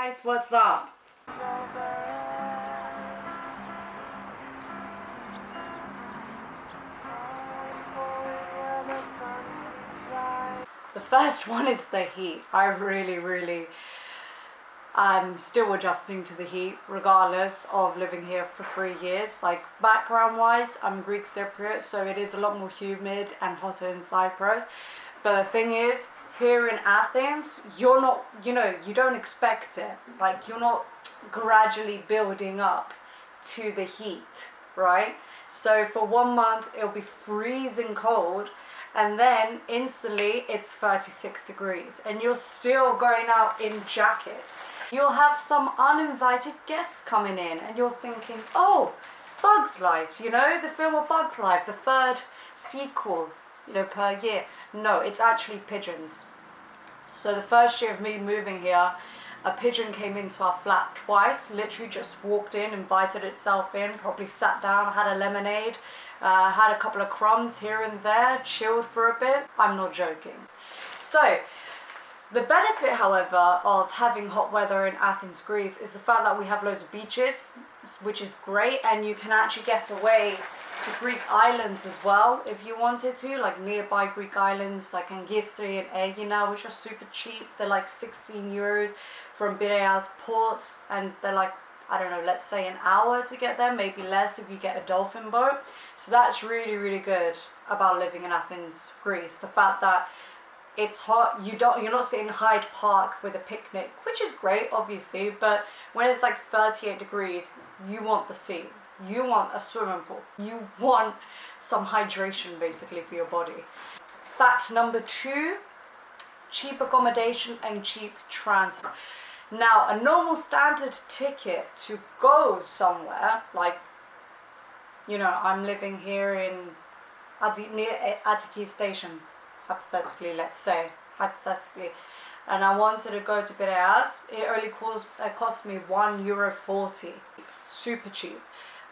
Guys, what's up? The first one is the heat. I'm still adjusting to the heat regardless of living here for 3 years. Like, background wise, I'm Greek Cypriot, so it is a lot more humid and hotter in Cyprus. But the thing is, here in Athens, you're not, you don't expect it. Like, you're not gradually building up to the heat, right? So for 1 month, it'll be freezing cold, and then instantly it's 36 degrees, and you're still going out in jackets. You'll have some uninvited guests coming in, and you're thinking, oh, Bugs Life, the film of Bugs Life, the third sequel, per year. No, it's actually pigeons. So the first year of me moving here, a pigeon came into our flat twice, literally just walked in, invited itself in, probably sat down, had a lemonade, had a couple of crumbs here and there, chilled for a bit. I'm not joking. So, the benefit, however, of having hot weather in Athens, Greece, is the fact that we have loads of beaches, which is great, and you can actually get away to Greek islands as well if you wanted to, like nearby Greek islands like Angistri and Aegina, which are super cheap. They're like 16 euros from Piraeus port, and they're like, I don't know, let's say an hour to get there, maybe less if you get a dolphin boat. So that's really, really good about living in Athens, Greece. The fact that it's hot, you're not sitting in Hyde Park with a picnic, which is great, obviously, but when it's like 38 degrees, you want the sea. You want a swimming pool. You want some hydration, basically, for your body. Fact number 2, cheap accommodation and cheap transport. Now, a normal standard ticket to go somewhere, like, I'm living here in near Attiki station, hypothetically, let's say, and I wanted to go to Piraeus, it only cost me €1.40, super cheap.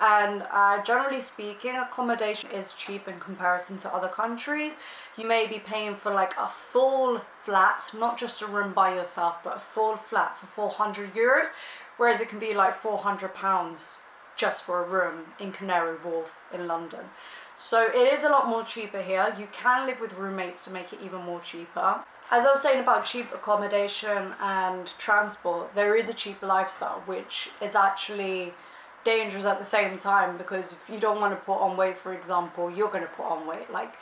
And generally speaking, accommodation is cheap in comparison to other countries. You may be paying for like a full flat, not just a room by yourself, but a full flat for €400, whereas it can be like £400 just for a room in Canary Wharf in London. So it is a lot more cheaper here. You can live with roommates to make it even more cheaper. As I was saying about cheap accommodation and transport, there is a cheap lifestyle, which is actually dangerous at the same time, because if you don't want to put on weight, for example, you're going to put on weight. Like,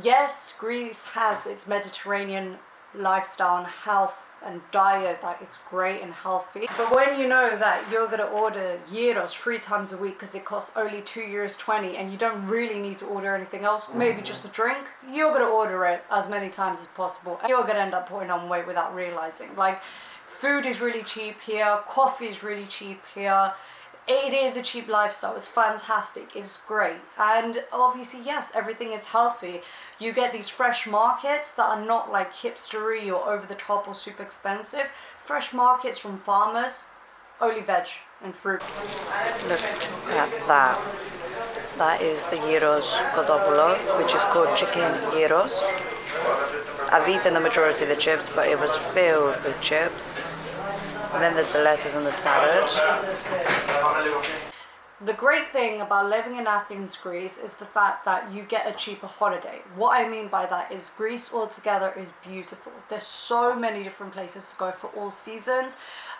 yes, Greece has its Mediterranean lifestyle and health and diet that is great and healthy, but when you know that you're going to order gyros 3 times a week because it costs only €2.20 and you don't really need to order anything else, maybe just a drink, you're going to order it as many times as possible, and you're going to end up putting on weight without realizing. Like, food is really cheap here, coffee is really cheap here. It is a cheap lifestyle. It's fantastic. It's great. And obviously, yes, everything is healthy. You get these fresh markets that are not like hipstery or over the top or super expensive. Fresh markets from farmers, only veg and fruit. Look at that. That is the gyros kotopoulos, which is called chicken gyros. I've eaten the majority of the chips, but it was filled with chips. And then there's the lettuce and the salad. The great thing about living in Athens, Greece, is the fact that you get a cheaper holiday. What I mean by that is Greece altogether is beautiful. There's so many different places to go for all seasons.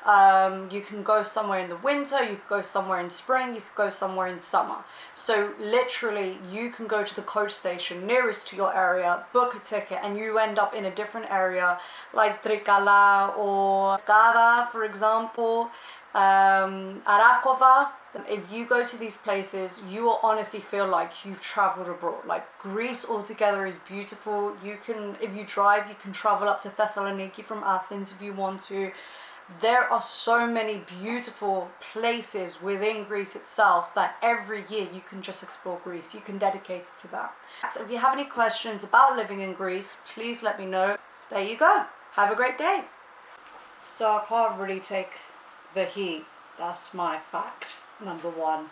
You can go somewhere in the winter, you could go somewhere in spring, you could go somewhere in summer. So literally you can go to the coach station nearest to your area, book a ticket, and you end up in a different area like Trikala or Gada, for example, Arakova. If you go to these places, you will honestly feel like you've traveled abroad. Like, Greece altogether is beautiful. You can, if you drive, you can travel up to Thessaloniki from Athens if you want to. There are so many beautiful places within Greece itself that every year you can just explore Greece. You can dedicate it to that. So if you have any questions about living in Greece, please let me know. There you go. Have a great day. So I can't really take the heat. That's my fact number 1.